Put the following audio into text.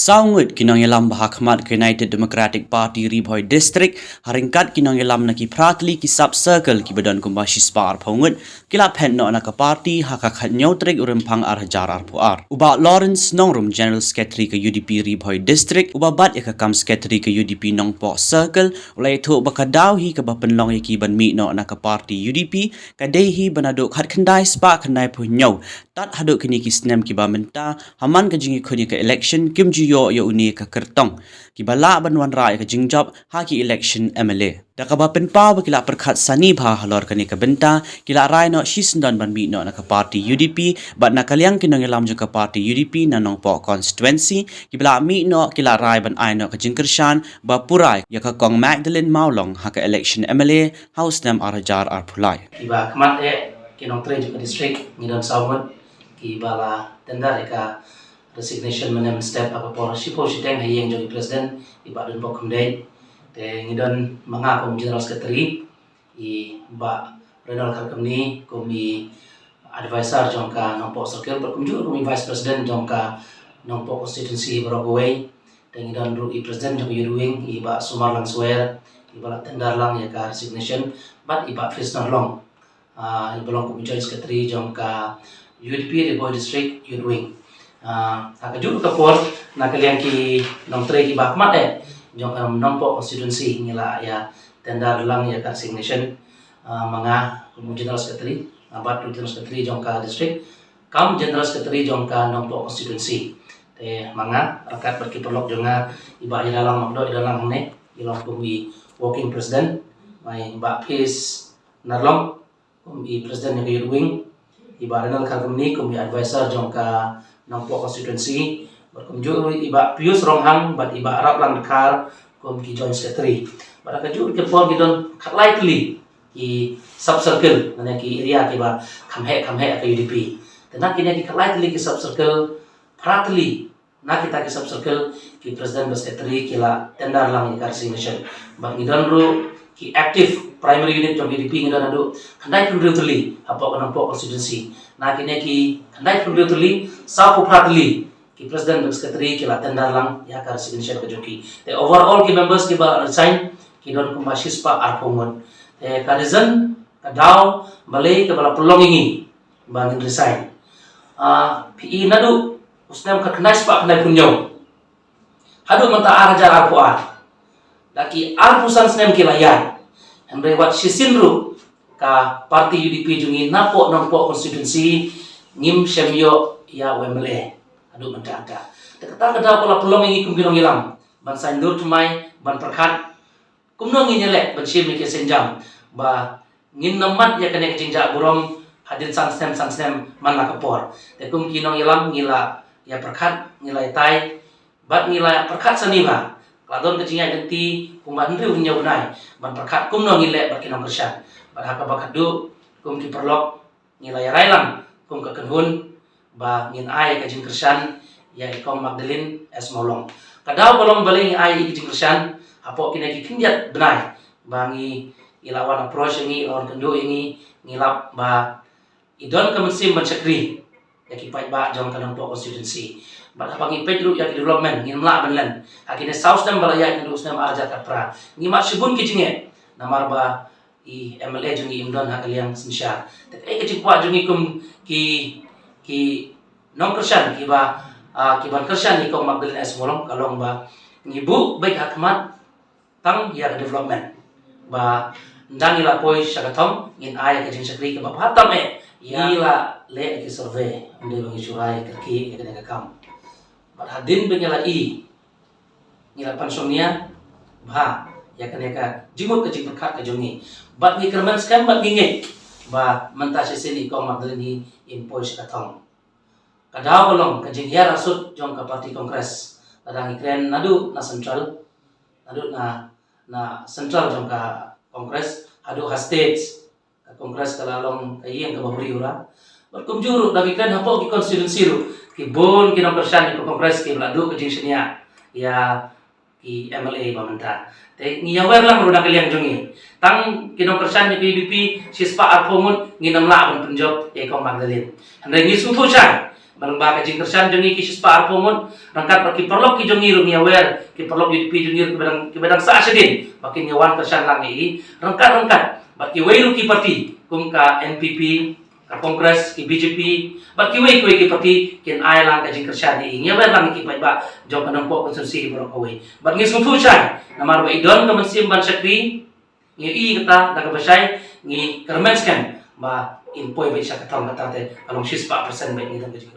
Saungut kinong ilam bahakmat ke United Democratic Party Ribhoi District haringkat kinong ilam na ki pratli ki sub circle ki badan kumbashi spar phongut kila phen no na ka party hakakat nyotrik urempang arhajar arpuar uba Lawrence Nongrum General Secretary ke UDP Ribhoi District uba bat ya kam secretary ke UDP Nongpo Circle ulai thu bakadaw hi ka bapenlong ki ban mi no na ka party UDP kadehi banaduk hat khandai spa khandai punyo tat haduk kini ki snem ki bamenta haman ka jingi khuni ka election kimji yo uni ka kertong ki bala banwan rai ka jingjab ha ki election MLA da ka ba penpa ba kila perkhat sani bha halor kani ka benta kila rai no shisndon ban mi no na ka party UDP bat na kalyang kinong ilam jo ka party UDP na nongpo constituency ki bala mi no kila rai ban ai no ka jingkershan ba purai ya ka kong Magdalene Maulong ha ka election MLA house nam arjar arpulai iba kmat kinong tre jo ka district ngidon saumut ki bala tenda ka resignation menem step apa por sipo siteng hayeng jadi presiden iba dan pokum day te ngidon manga kom general secretary i ba renal kalkamni komi advisor jongka nompo circle pokum ju komi vice president jongka nompo constituency Borogoway te ngidon ru i president jongka yuruing iba sumar lang swear iba tendar lang ya ka resignation but iba fisnar long iba long komi joint secretary jongka UDP Ribhoi District yuruing akajur kapor na kalian ki nomtre ki bakmat jong kam nompo constituency ngila ya tenda lang ya ka resignation manga general secretary abat general secretary jong ka district kam general secretary jong ka nompo constituency te manga rakat berki perlok jonga iba ilalang makdo ilalang ne ilong kumi working president mai ba peace narlong kumi president ni yuwing iba renal kalkumni kumi advisor jong ka Nongpo constituency berkunjung iba pius ronghang bat iba arab lang dekar kom ki joint secretary pada kaju ke pon gidon likely ki sub circle nanya ki area ki ba kamhe ke UDP tenak kini ki likely ki sub circle pratli na kita ki sub circle ki president secretary kila tendar lang ki resignation bat gidon ru ki active primary unit jong UDP ngidon adu kandai pun tuli apa Nongpo constituency na kini ki kandai pun tuli sapu pratli ki president secretary kila tendar lang ya ka resignation ke joki te overall ki members ki ba resign ki don kumasis pa arpongon te ka reason ka daw balay ka bala pulongingi bangin resign pi nadu usnam ka knas pa kanai punyo hadu manta arajar arpoar daki arpusan snem kilayan andre wat sisinru ka parti UDP jungi napo nongpo constituency ngim semyo ya wemle adu mendada tekata kada pola pelong ingi kumginong ilang ban sandur tumai ban perkat kumnong nyelek ban sim ke senjam ba ngin namat ya kene jinja burom hadin sangstem man lakapor te kum kinong ilang ngila ya perkat ngila tai bat ngila perkat saniba ladon kejinga genti kumandri unya unai ban perkat kumnong ngilek bakinong kersan pada bakadu kum ki perlok ngila ya railang kum ka kenhun ba ngin ai ka jingkersan ya ikom Magdalene S Maulong kadaw balong baling ai ki jingkersan apo kina ki kinjat benai bangi ilawan approach ngi lawan kendo ngi ngilap ba idon kemensim mencekri ya ki pai ba jong kanong po constituency ba pangi pedro ya ki development ngin mla benlen akine south dam balaya ngi usnam arja kapra ngi mat sibun ki jinge namar ba i MLA jungi imdon hakaliang sinsya te ke jikwa jungi kum ki nong kersan ki ban kersan ni kong Magdalene S Maulong kalong ba ngibu baik hakmat tang ya development ba ndang ila poi syagatom ngin ay ka jing sakri ka ba hatam ila le ki survey ande bangi surai kerki ka ka kam ba hadin bengela ngila pansomnia ba ya kaneka jimut ka jing perkat ka jungi bat ni kerman skam bat nginge ba menta sesini kong Magdalene impoi syagatom kadaw bolong kajing ya rasut jong ka parti kongres ladang ikren nadu na central jong ka kongres hadu ha states ka kongres kalalong kayeng ka baburi ura berkumjuru dagi ikren hapo ki constituency ru ki bon ki nomor syan ki kongres ki ladu kajing senia ya ki MLA bamenta te ngiyawer lang ru nakaliang jongi tang ki nomor syan ki UDP sispa arpomun nginam la ban penjob ya kong Magdalene andre ngi sufu syan Barang baga jing kersan jongi ki spa pomon rangkat baki perlok ki jongi rumi aware ki perlok UDP jongi ki bedang sa asidin baki nyawan kersan langi rangkat baki wei ki parti kum ka NPP ka Kongres ki BJP baki wei ki parti ken ai lang ka jing kersan ni nyawan lang ki ba jok kanang po konsensi bro ko wei bat ngi sumpu chan namar ba idon ka mansim ban sakri ngi i kata daga basai ngi kermenskan ba in poi ba sa katong kata te along 6% ba ni dang ka jing